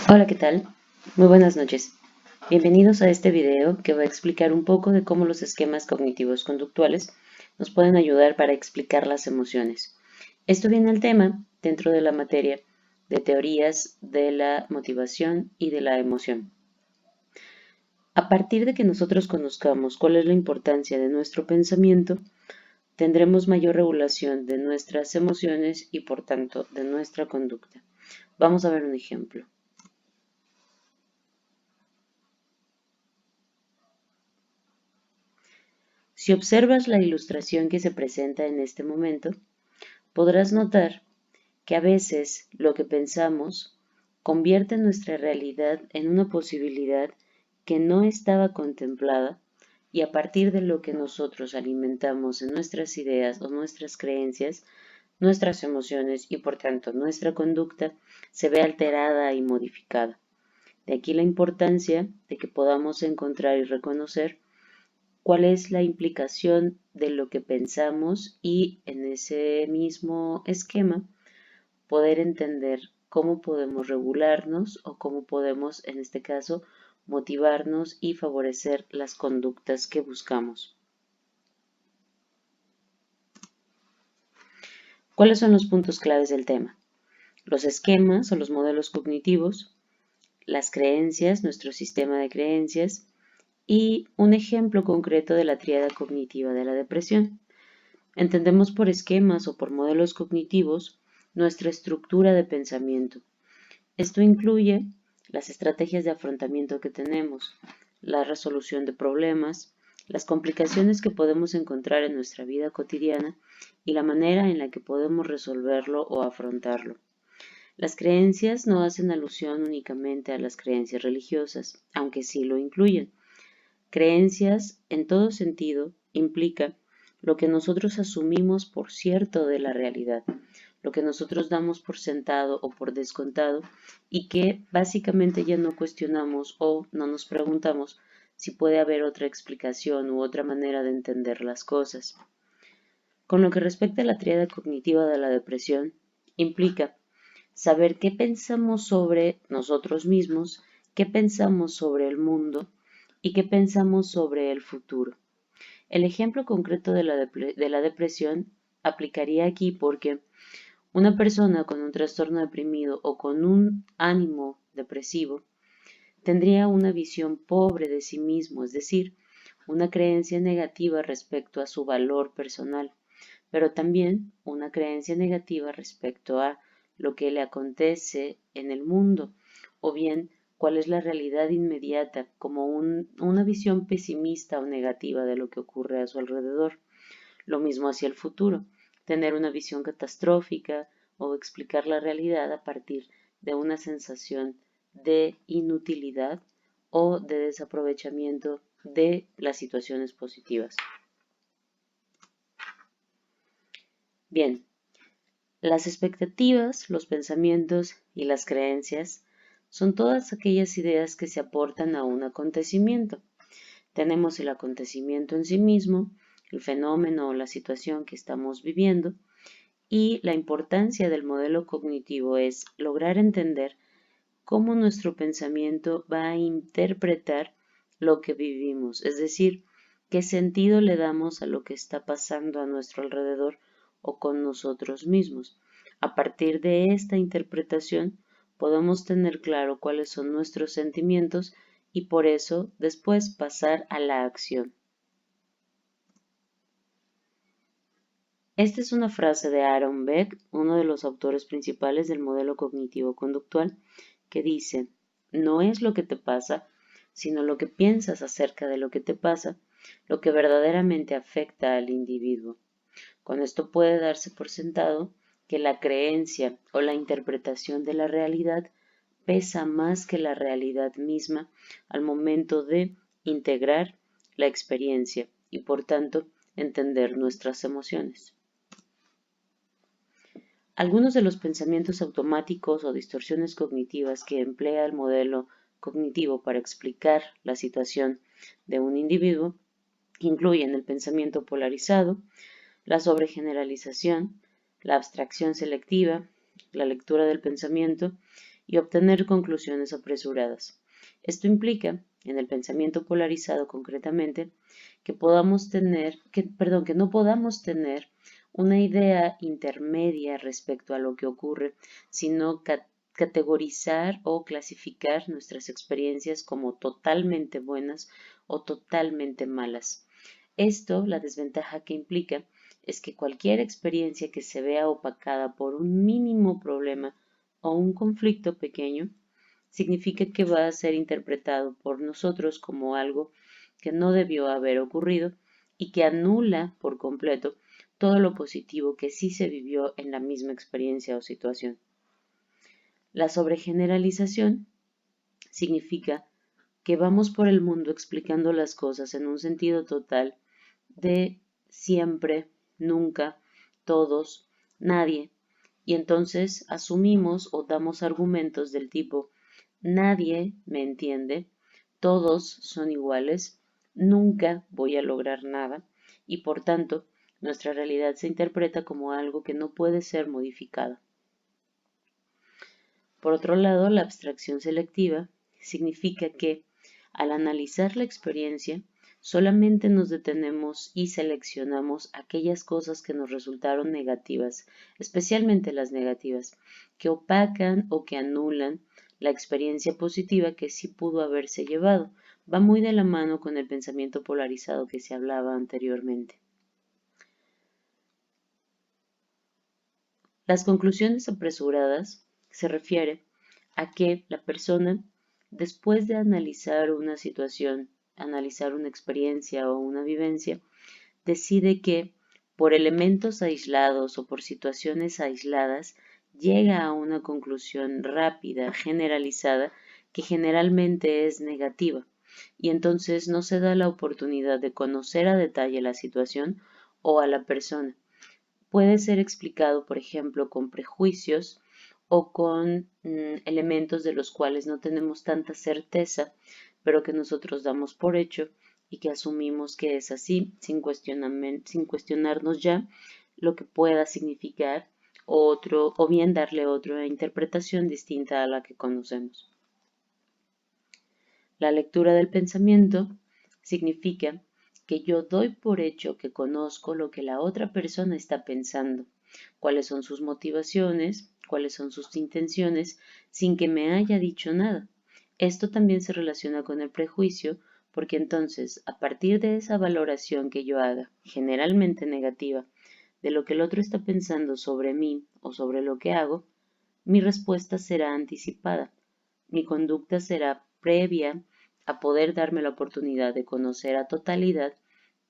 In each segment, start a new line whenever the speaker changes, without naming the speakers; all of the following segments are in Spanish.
Hola, ¿qué tal? Muy buenas noches. Bienvenidos a este video que va a explicar un poco de cómo los esquemas cognitivos conductuales nos pueden ayudar para explicar las emociones. Esto viene al tema dentro de la materia de teorías de la motivación y de la emoción. A partir de que nosotros conozcamos cuál es la importancia de nuestro pensamiento, tendremos mayor regulación de nuestras emociones y por tanto de nuestra conducta. Vamos a ver un ejemplo. Si observas la ilustración que se presenta en este momento, podrás notar que a veces lo que pensamos convierte nuestra realidad en una posibilidad que no estaba contemplada y a partir de lo que nosotros alimentamos en nuestras ideas o nuestras creencias, nuestras emociones y por tanto nuestra conducta se ve alterada y modificada. De aquí la importancia de que podamos encontrar y reconocer cuál es la implicación de lo que pensamos y en ese mismo esquema poder entender cómo podemos regularnos o cómo podemos, en este caso, motivarnos y favorecer las conductas que buscamos. ¿Cuáles son los puntos claves del tema? Los esquemas o los modelos cognitivos, las creencias, nuestro sistema de creencias y un ejemplo concreto de la tríada cognitiva de la depresión. Entendemos por esquemas o por modelos cognitivos nuestra estructura de pensamiento. Esto incluye las estrategias de afrontamiento que tenemos, la resolución de problemas, las complicaciones que podemos encontrar en nuestra vida cotidiana y la manera en la que podemos resolverlo o afrontarlo. Las creencias no hacen alusión únicamente a las creencias religiosas, aunque sí lo incluyen. Creencias, en todo sentido, implica lo que nosotros asumimos por cierto de la realidad, lo que nosotros damos por sentado o por descontado y que básicamente ya no cuestionamos o no nos preguntamos si puede haber otra explicación u otra manera de entender las cosas. Con lo que respecta a la tríada cognitiva de la depresión, implica saber qué pensamos sobre nosotros mismos, qué pensamos sobre el mundo y qué pensamos sobre el futuro. El ejemplo concreto de la depresión aplicaría aquí porque una persona con un trastorno deprimido o con un ánimo depresivo tendría una visión pobre de sí mismo, es decir, una creencia negativa respecto a su valor personal, pero también una creencia negativa respecto a lo que le acontece en el mundo, o bien cuál es la realidad inmediata, como una visión pesimista o negativa de lo que ocurre a su alrededor. Lo mismo hacia el futuro, tener una visión catastrófica o explicar la realidad a partir de una sensación de inutilidad o de desaprovechamiento de las situaciones positivas. Bien, las expectativas, los pensamientos y las creencias son todas aquellas ideas que se aportan a un acontecimiento. Tenemos el acontecimiento en sí mismo, el fenómeno o la situación que estamos viviendo, y la importancia del modelo cognitivo es lograr entender cómo nuestro pensamiento va a interpretar lo que vivimos, es decir, qué sentido le damos a lo que está pasando a nuestro alrededor o con nosotros mismos. A partir de esta interpretación podemos tener claro cuáles son nuestros sentimientos y por eso después pasar a la acción. Esta es una frase de Aaron Beck, uno de los autores principales del modelo cognitivo-conductual, que dice, no es lo que te pasa, sino lo que piensas acerca de lo que te pasa, lo que verdaderamente afecta al individuo. Con esto puede darse por sentado que la creencia o la interpretación de la realidad pesa más que la realidad misma al momento de integrar la experiencia y por tanto entender nuestras emociones. Algunos de los pensamientos automáticos o distorsiones cognitivas que emplea el modelo cognitivo para explicar la situación de un individuo incluyen el pensamiento polarizado, la sobregeneralización, la abstracción selectiva, la lectura del pensamiento y obtener conclusiones apresuradas. Esto implica, en el pensamiento polarizado concretamente, que no podamos tener una idea intermedia respecto a lo que ocurre, sino categorizar o clasificar nuestras experiencias como totalmente buenas o totalmente malas. Esto, la desventaja que implica, es que cualquier experiencia que se vea opacada por un mínimo problema o un conflicto pequeño, significa que va a ser interpretado por nosotros como algo que no debió haber ocurrido y que anula por completo todo lo positivo que sí se vivió en la misma experiencia o situación. La sobregeneralización significa que vamos por el mundo explicando las cosas en un sentido total de siempre, nunca, todos, nadie, y entonces asumimos o damos argumentos del tipo nadie me entiende, todos son iguales, nunca voy a lograr nada y por tanto nuestra realidad se interpreta como algo que no puede ser modificado. Por otro lado, la abstracción selectiva significa que al analizar la experiencia solamente nos detenemos y seleccionamos aquellas cosas que nos resultaron negativas, especialmente las negativas, que opacan o que anulan la experiencia positiva que sí pudo haberse llevado. Va muy de la mano con el pensamiento polarizado que se hablaba anteriormente. Las conclusiones apresuradas se refiere a que la persona, después de analizar una situación, analizar una experiencia o una vivencia, decide que por elementos aislados o por situaciones aisladas llega a una conclusión rápida, generalizada, que generalmente es negativa, y entonces no se da la oportunidad de conocer a detalle la situación o a la persona. Puede ser explicado, por ejemplo, con prejuicios o con elementos de los cuales no tenemos tanta certeza, pero que nosotros damos por hecho y que asumimos que es así, sin cuestionarnos ya lo que pueda significar otro, o bien darle otra interpretación distinta a la que conocemos. La lectura del pensamiento significa que yo doy por hecho que conozco lo que la otra persona está pensando, cuáles son sus motivaciones, cuáles son sus intenciones, sin que me haya dicho nada. Esto también se relaciona con el prejuicio, porque entonces, a partir de esa valoración que yo haga, generalmente negativa, de lo que el otro está pensando sobre mí o sobre lo que hago, mi respuesta será anticipada, mi conducta será previa a poder darme la oportunidad de conocer a totalidad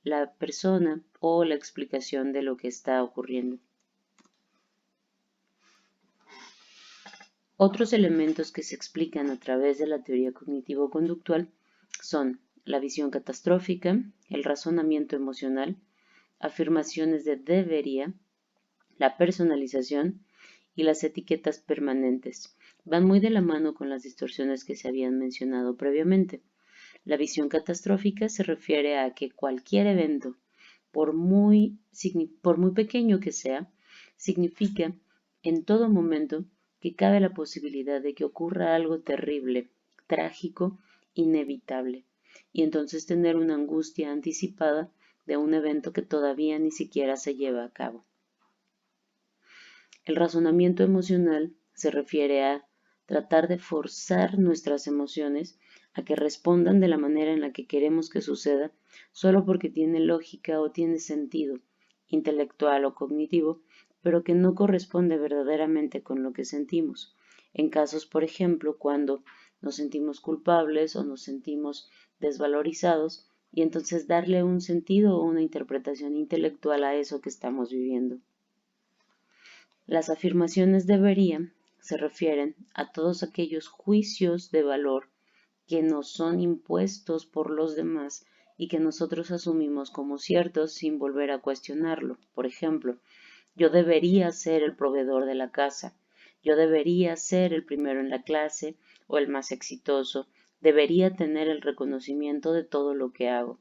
la persona o la explicación de lo que está ocurriendo. Otros elementos que se explican a través de la teoría cognitivo-conductual son la visión catastrófica, el razonamiento emocional, afirmaciones de debería, la personalización y las etiquetas permanentes. Van muy de la mano con las distorsiones que se habían mencionado previamente. La visión catastrófica se refiere a que cualquier evento, por muy pequeño que sea, significa en todo momento que cabe la posibilidad de que ocurra algo terrible, trágico, inevitable, y entonces tener una angustia anticipada de un evento que todavía ni siquiera se lleva a cabo. El razonamiento emocional se refiere a tratar de forzar nuestras emociones a que respondan de la manera en la que queremos que suceda, solo porque tiene lógica o tiene sentido intelectual o cognitivo, pero que no corresponde verdaderamente con lo que sentimos. En casos, por ejemplo, cuando nos sentimos culpables o nos sentimos desvalorizados, y entonces darle un sentido o una interpretación intelectual a eso que estamos viviendo. Las afirmaciones deberían se refieren a todos aquellos juicios de valor que nos son impuestos por los demás y que nosotros asumimos como ciertos sin volver a cuestionarlo. Por ejemplo, yo debería ser el proveedor de la casa, yo debería ser el primero en la clase o el más exitoso, debería tener el reconocimiento de todo lo que hago.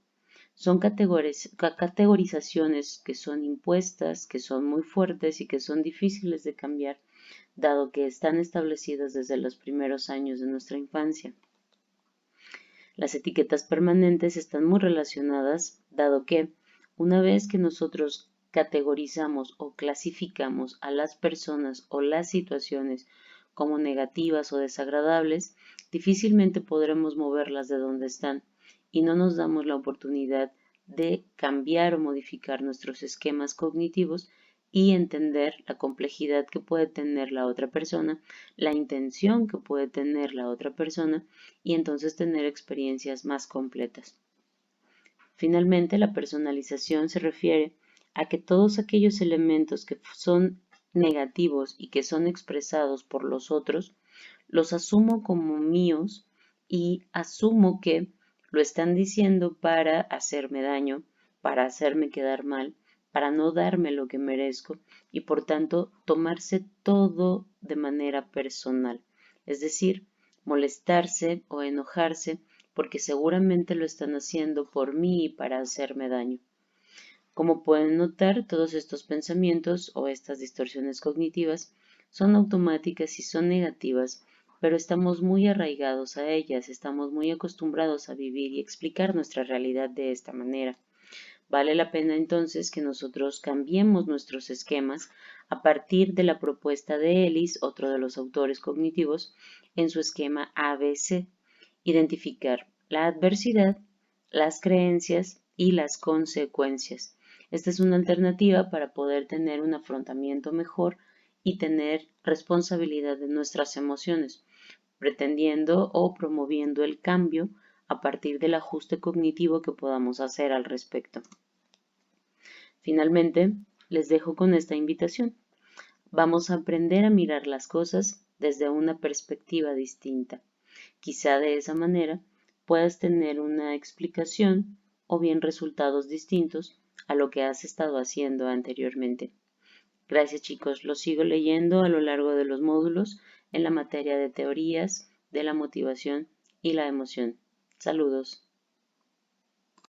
Son categorizaciones que son impuestas, que son muy fuertes y que son difíciles de cambiar, dado que están establecidas desde los primeros años de nuestra infancia. Las etiquetas permanentes están muy relacionadas, dado que una vez que nosotros categorizamos o clasificamos a las personas o las situaciones como negativas o desagradables, difícilmente podremos moverlas de donde están y no nos damos la oportunidad de cambiar o modificar nuestros esquemas cognitivos y entender la complejidad que puede tener la otra persona, la intención que puede tener la otra persona y entonces tener experiencias más completas. Finalmente, la personalización se refiere a que todos aquellos elementos que son negativos y que son expresados por los otros, los asumo como míos y asumo que lo están diciendo para hacerme daño, para hacerme quedar mal, para no darme lo que merezco y por tanto tomarse todo de manera personal. Es decir, molestarse o enojarse porque seguramente lo están haciendo por mí y para hacerme daño. Como pueden notar, todos estos pensamientos o estas distorsiones cognitivas son automáticas y son negativas, pero estamos muy arraigados a ellas, estamos muy acostumbrados a vivir y explicar nuestra realidad de esta manera. Vale la pena entonces que nosotros cambiemos nuestros esquemas a partir de la propuesta de Ellis, otro de los autores cognitivos, en su esquema ABC. Identificar la adversidad, las creencias y las consecuencias. Esta es una alternativa para poder tener un afrontamiento mejor y tener responsabilidad de nuestras emociones, pretendiendo o promoviendo el cambio a partir del ajuste cognitivo que podamos hacer al respecto. Finalmente, les dejo con esta invitación. Vamos a aprender a mirar las cosas desde una perspectiva distinta. Quizá de esa manera puedas tener una explicación o bien resultados distintos a lo que has estado haciendo anteriormente. Gracias chicos, los sigo leyendo a lo largo de los módulos en la materia de teorías de la motivación y la emoción. Saludos.